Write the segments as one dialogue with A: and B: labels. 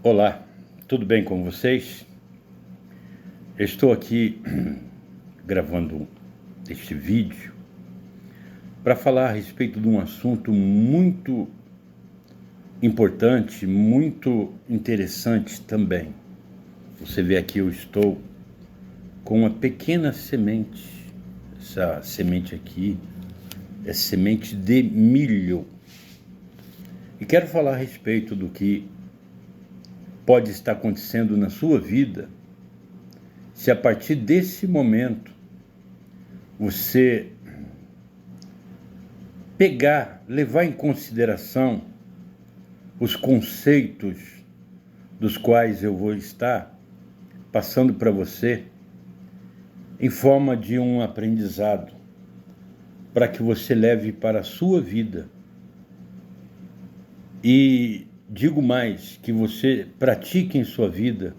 A: Olá, tudo bem com vocês? Eu estou aqui gravando este vídeo para falar a respeito de um assunto muito importante, muito interessante também. Você vê aqui, eu estou com uma pequena semente. Essa semente aqui é semente de milho. E quero falar a respeito do que pode estar acontecendo na sua vida se a partir desse momento você levar em consideração os conceitos dos quais eu vou estar passando para você em forma de um aprendizado, para que você leve para a sua vida. E digo mais, que você pratique em sua vida,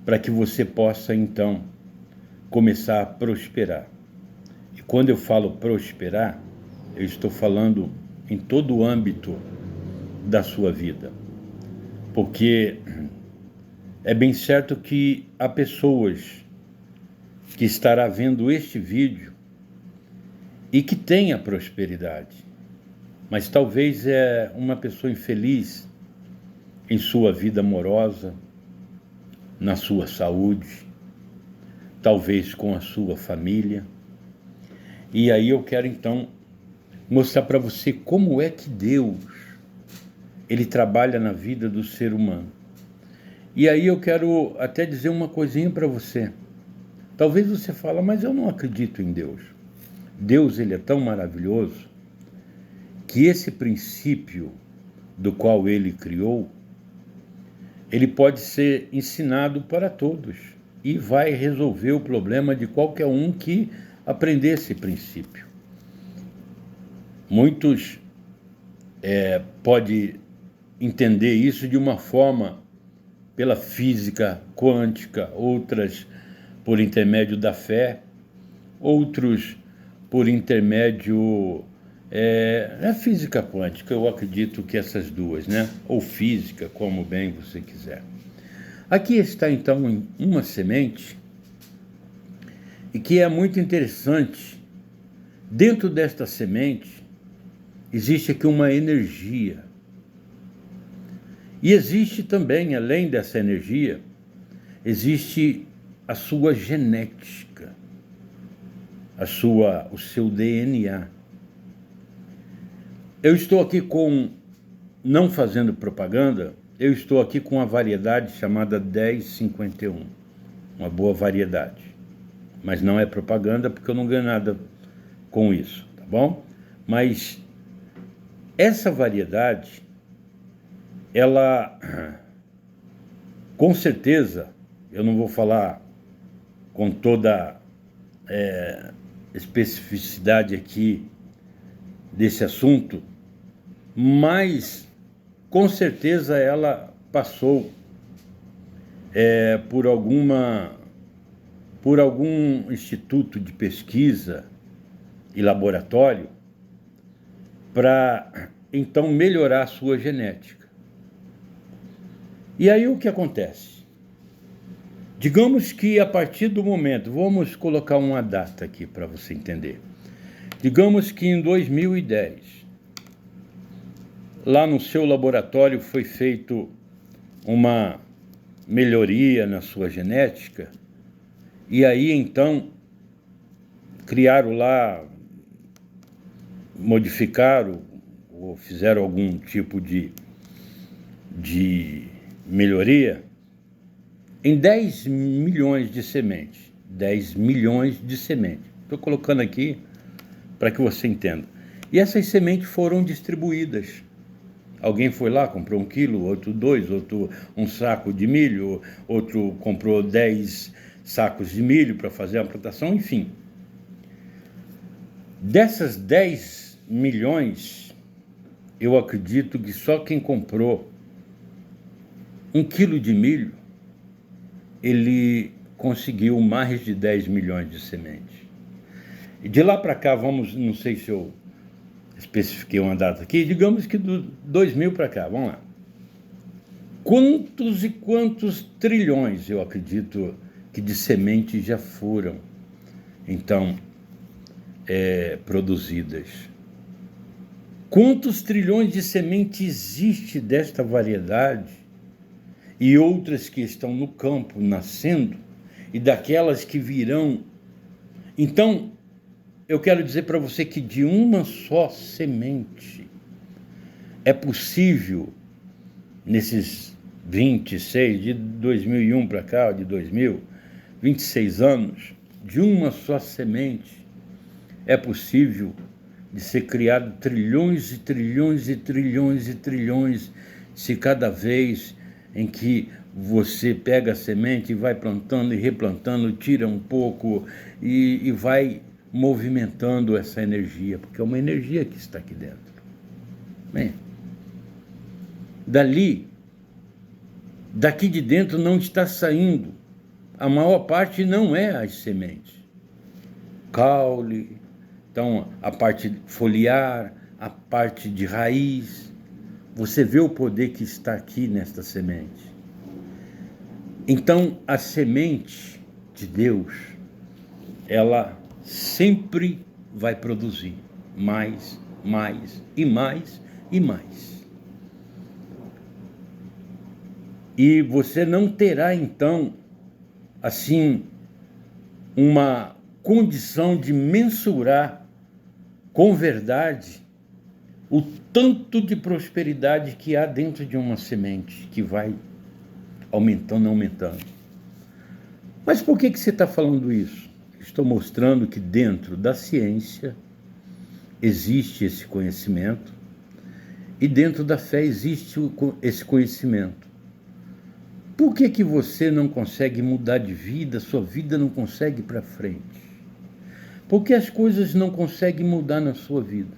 A: para que você possa então começar a prosperar. E quando eu falo prosperar, eu estou falando em todo o âmbito da sua vida. Porque é bem certo que há pessoas que estará vendo este vídeo e que tenha prosperidade, mas talvez é uma pessoa infeliz em sua vida amorosa, na sua saúde, talvez com a sua família. E aí eu quero então mostrar para você como é que Deus, ele trabalha na vida do ser humano. E aí eu quero até dizer uma coisinha para você. Talvez você fale, mas eu não acredito em Deus. Deus, ele é tão maravilhoso que esse princípio do qual ele criou, ele pode ser ensinado para todos e vai resolver o problema de qualquer um que aprender esse princípio. Muitos podem entender isso de uma forma pela física quântica, outras por intermédio da fé, outros por intermédio da física quântica. Eu acredito que essas duas, né? Ou física, como bem você quiser. Aqui está então uma semente, e que é muito interessante. Dentro desta semente existe aqui uma energia. E existe também, além dessa energia, existe a sua genética, o seu DNA. Eu estou aqui não fazendo propaganda, eu estou aqui com uma variedade chamada 1051, uma boa variedade. Mas não é propaganda porque eu não ganho nada com isso, tá bom? Mas essa variedade, ela, com certeza, eu não vou falar com toda especificidade aqui desse assunto, mas com certeza ela passou por algum instituto de pesquisa e laboratório para então melhorar a sua genética. E aí o que acontece? Digamos que a partir do momento, vamos colocar uma data aqui para você entender. Digamos que em 2010, lá no seu laboratório foi feito uma melhoria na sua genética, e aí então criaram lá, modificaram ou fizeram algum tipo de melhoria em 10 milhões de sementes. 10 milhões de sementes. Estou colocando aqui para que você entenda. E essas sementes foram distribuídas. Alguém foi lá, comprou 1 quilo, outro 2, outro 1 saco de milho, outro comprou 10 sacos de milho para fazer a plantação, enfim. Dessas 10 milhões, eu acredito que só quem comprou 1 quilo de milho, ele conseguiu mais de 10 milhões de sementes. E de lá para cá, não sei se eu especifiquei uma data aqui, digamos que do 2000 para cá, vamos lá. quantos e quantos trilhões, eu acredito, que de sementes já foram, então, produzidas. Quantos trilhões de sementes existe desta variedade e outras que estão no campo nascendo e daquelas que virão? Então, eu quero dizer para você que de uma só semente é possível, nesses 26, de 2001 para cá, de 2000, 26 anos, de uma só semente, é possível de ser criado trilhões e trilhões e trilhões e trilhões, se cada vez em que você pega a semente e vai plantando e replantando, tira um pouco e vai movimentando essa energia, porque é uma energia que está aqui dentro. Bem, daqui de dentro não está saindo, a maior parte não é as sementes. Caule, então a parte foliar, a parte de raiz, você vê o poder que está aqui nesta semente. Então a semente de Deus, ela sempre vai produzir mais, mais e mais e mais. E você não terá então, assim, uma condição de mensurar com verdade o tanto de prosperidade que há dentro de uma semente, que vai aumentando, aumentando. Mas por que você está falando isso? Estou mostrando que dentro da ciência existe esse conhecimento e dentro da fé existe esse conhecimento. Por que você não consegue mudar de vida, sua vida não consegue ir para frente? Por que as coisas não conseguem mudar na sua vida?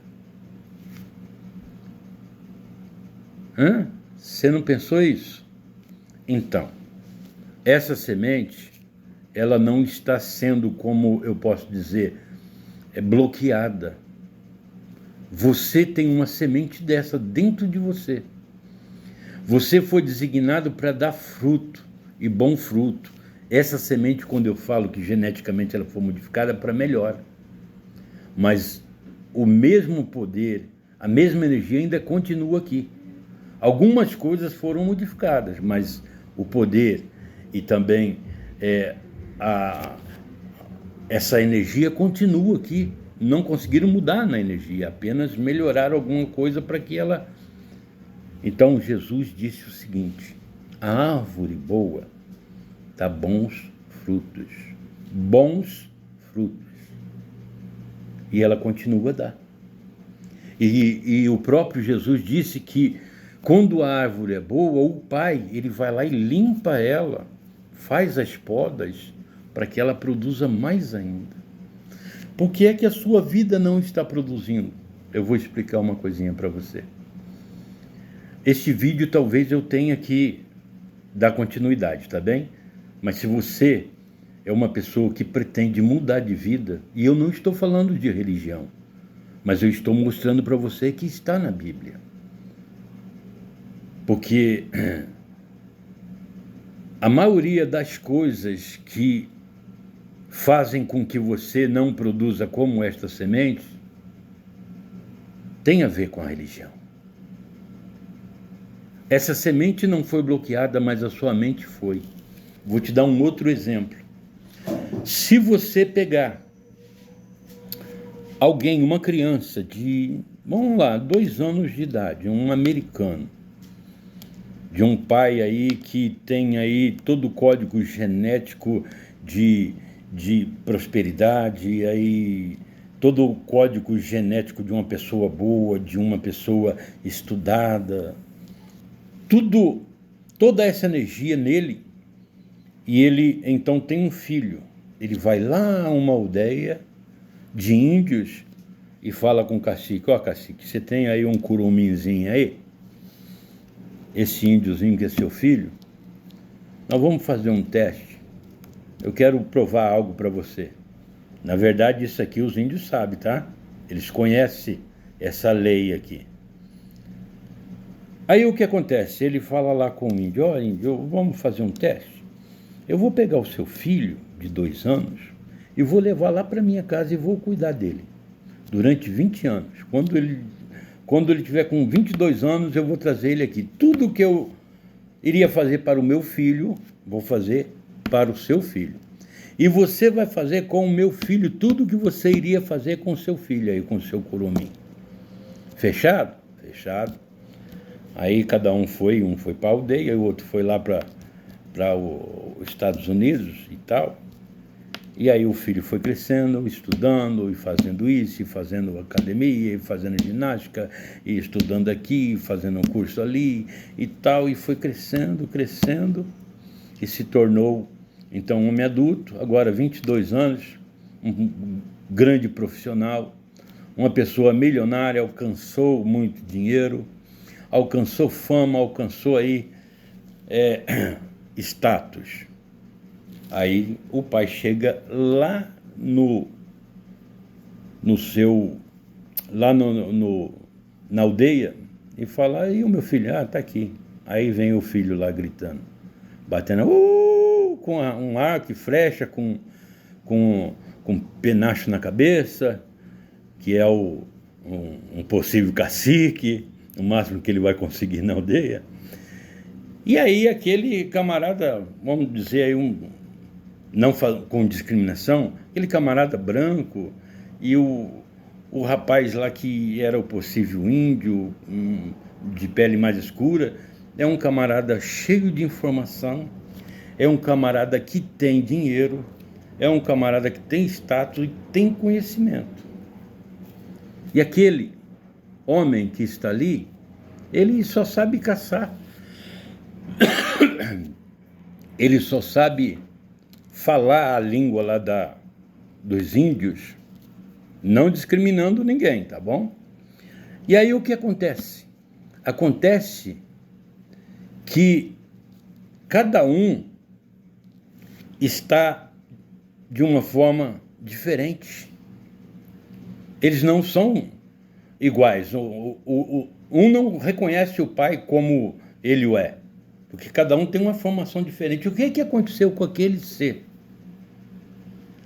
A: Você não pensou isso? Então, essa semente, ela não está sendo, como eu posso dizer, bloqueada. Você tem uma semente dessa dentro de você. Você foi designado para dar fruto, e bom fruto. Essa semente, quando eu falo que geneticamente ela foi modificada, para melhor. Mas o mesmo poder, a mesma energia ainda continua aqui. Algumas coisas foram modificadas, mas o poder e também essa energia continua aqui. Não conseguiram mudar na energia, apenas melhorar alguma coisa para que ela... Então Jesus disse o seguinte: a árvore boa dá bons frutos. Bons frutos. E ela continua a dar. E o próprio Jesus disse que quando a árvore é boa, o Pai, ele vai lá e limpa ela, faz as podas para que ela produza mais ainda. Por que é que a sua vida não está produzindo? Eu vou explicar uma coisinha para você. Este vídeo talvez eu tenha que dar continuidade, tá bem? Mas se você é uma pessoa que pretende mudar de vida, e eu não estou falando de religião, mas eu estou mostrando para você que está na Bíblia. Porque a maioria das coisas que fazem com que você não produza como esta semente tem a ver com a religião. Essa semente não foi bloqueada, mas a sua mente foi. Vou te dar um outro exemplo. Se você pegar alguém, uma criança de, vamos lá, 2 anos de idade, um americano, de um pai aí que tem aí todo o código genético de prosperidade, aí todo o código genético de uma pessoa boa, de uma pessoa estudada, toda essa energia nele, e ele então tem um filho. Ele vai lá a uma aldeia de índios e fala com o cacique: ó, cacique, você tem aí um curuminzinho aí? Esse índiozinho que é seu filho? Nós vamos fazer um teste. Eu quero provar algo para você. Na verdade, isso aqui os índios sabem, tá? Eles conhecem essa lei aqui. Aí o que acontece? Ele fala lá com o índio: ó, índio, vamos fazer um teste. Eu vou pegar o seu filho de 2 anos e vou levar lá para minha casa e vou cuidar dele durante 20 anos. Quando ele tiver com 22 anos, eu vou trazer ele aqui. Tudo que eu iria fazer para o meu filho, vou fazer para o seu filho. E você vai fazer com o meu filho tudo o que você iria fazer com o seu filho aí, com o seu curumim. Fechado? Fechado. Aí cada um foi para a aldeia, o outro foi lá para os Estados Unidos e tal. E aí o filho foi crescendo, estudando, e fazendo isso, e fazendo academia, e fazendo ginástica, e estudando aqui, e fazendo um curso ali e tal, e foi crescendo, crescendo, e se tornou, então, um homem adulto, agora 22 anos, um grande profissional, uma pessoa milionária, alcançou muito dinheiro, alcançou fama, alcançou aí status. Aí o pai chega lá na aldeia e fala: aí o meu filho, tá aqui. Aí vem o filho lá gritando, batendo com um arco e flecha, com penacho na cabeça, que é um possível cacique, o máximo que ele vai conseguir na aldeia. E aí aquele camarada, vamos dizer aí, não com discriminação, aquele camarada branco e o rapaz lá que era o possível índio, de pele mais escura, é um camarada cheio de informação, é um camarada que tem dinheiro, é um camarada que tem status e tem conhecimento. E aquele homem que está ali, ele só sabe caçar. Ele só sabe falar a língua lá dos índios, não discriminando ninguém, tá bom? E aí o que acontece? Acontece que cada um está de uma forma diferente. Eles não são iguais. Um não reconhece o pai como ele o é, porque cada um tem uma formação diferente. O que aconteceu com aquele ser?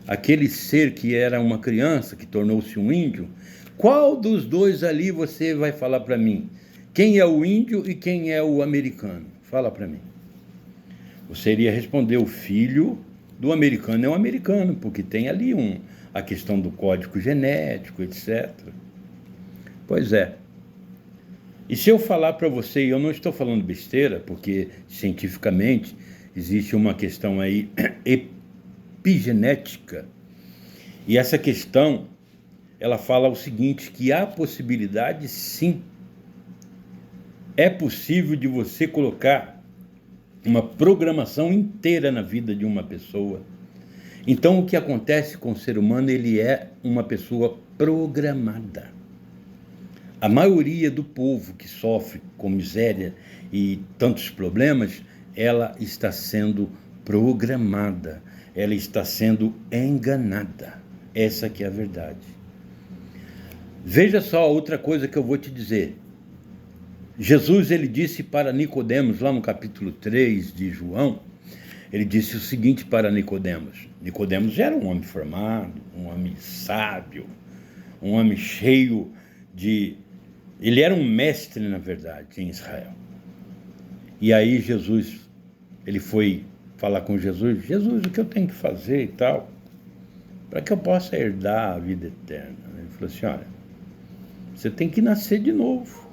A: Aquele ser que era uma criança, que tornou-se um índio, qual dos dois ali você vai falar para mim? Quem é o índio e quem é o americano? Fala para mim. Você iria responder: o filho do americano é um americano, porque tem ali a questão do código genético, etc. Pois é. E se eu falar para você, e eu não estou falando besteira, porque cientificamente existe uma questão aí epigenética, e essa questão, ela fala o seguinte, que há possibilidade, sim, é possível de você colocar uma programação inteira na vida de uma pessoa. Então, o que acontece com o ser humano, ele é uma pessoa programada. A maioria do povo que sofre com miséria e tantos problemas, ela está sendo programada, ela está sendo enganada. Essa que é a verdade. Veja só outra coisa que eu vou te dizer. Jesus, ele disse para Nicodemos, lá no capítulo 3 de João, ele disse o seguinte para Nicodemos. Nicodemos era um homem formado, um homem sábio, um homem cheio de... Ele era um mestre, na verdade, em Israel. E aí Jesus, ele foi falar com Jesus: Jesus, o que eu tenho que fazer e tal, para que eu possa herdar a vida eterna? Ele falou assim: olha, você tem que nascer de novo.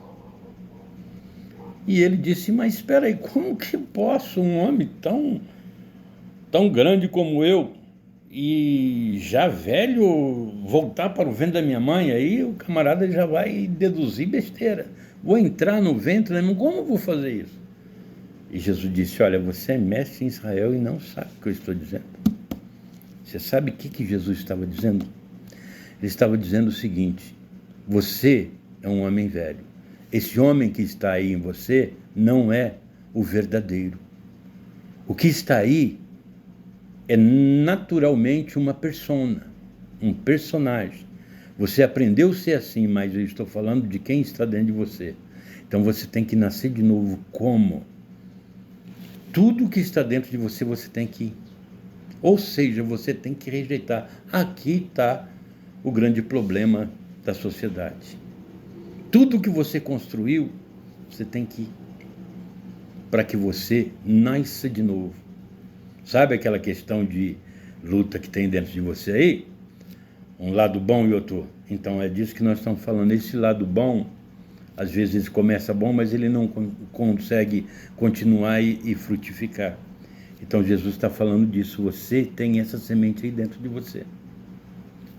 A: E ele disse: mas espera aí, como que posso, um homem tão grande como eu, e já velho, voltar para o ventre da minha mãe? Aí o camarada já vai deduzir besteira. Vou entrar no ventre, né? Como eu vou fazer isso? E Jesus disse: olha, você é mestre em Israel e não sabe o que eu estou dizendo. Você sabe o que Jesus estava dizendo? Ele estava dizendo o seguinte: você é um homem velho. Esse homem que está aí em você não é o verdadeiro. O que está aí é naturalmente uma persona, um personagem. Você aprendeu a ser assim, mas eu estou falando de quem está dentro de você. Então você tem que nascer de novo. Como? Tudo que está dentro de você, você tem que... Ou seja, você tem que rejeitar. Aqui está o grande problema da sociedade. Tudo que você construiu, você tem que... Para que você nasça de novo. Sabe aquela questão de luta que tem dentro de você aí? Um lado bom e outro. Então é disso que nós estamos falando. Esse lado bom, às vezes começa bom, mas ele não consegue continuar e frutificar. Então Jesus está falando disso. Você tem essa semente aí dentro de você.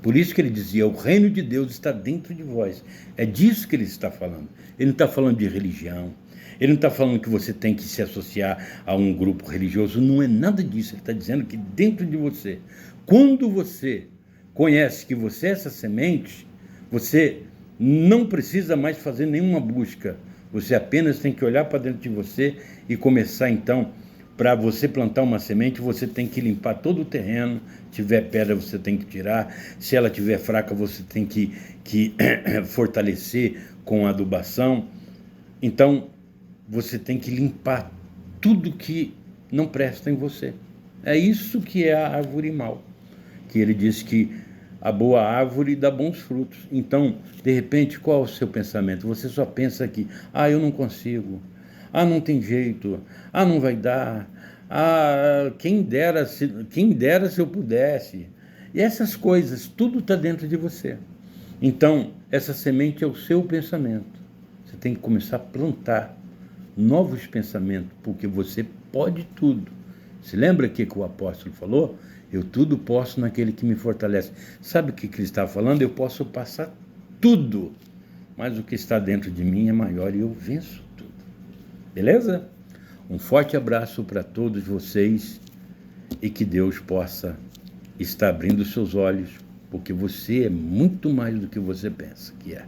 A: Por isso que ele dizia, o reino de Deus está dentro de vós. É disso que ele está falando. Ele não está falando de religião. Ele não está falando que você tem que se associar a um grupo religioso. Não é nada disso. Ele está dizendo que dentro de você, quando você conhece que você é essa semente, você não precisa mais fazer nenhuma busca. Você apenas tem que olhar para dentro de você e começar, então, para você plantar uma semente, você tem que limpar todo o terreno. Se tiver pedra, você tem que tirar. Se ela estiver fraca, você tem que fortalecer com adubação. Então, você tem que limpar tudo que não presta em você. É isso que é a árvore mal. Que ele diz que a boa árvore dá bons frutos. Então, de repente, qual é o seu pensamento? Você só pensa que, eu não consigo. Não tem jeito. Não vai dar. Quem dera se eu pudesse. E essas coisas, tudo está dentro de você. Então, essa semente é o seu pensamento. Você tem que começar a plantar novos pensamentos, porque você pode tudo. Se lembra que o apóstolo falou? Eu tudo posso naquele que me fortalece. Sabe o que ele estava falando? Eu posso passar tudo, mas o que está dentro de mim é maior e eu venço tudo. Beleza? Um forte abraço para todos vocês e que Deus possa estar abrindo seus olhos, porque você é muito mais do que você pensa que é.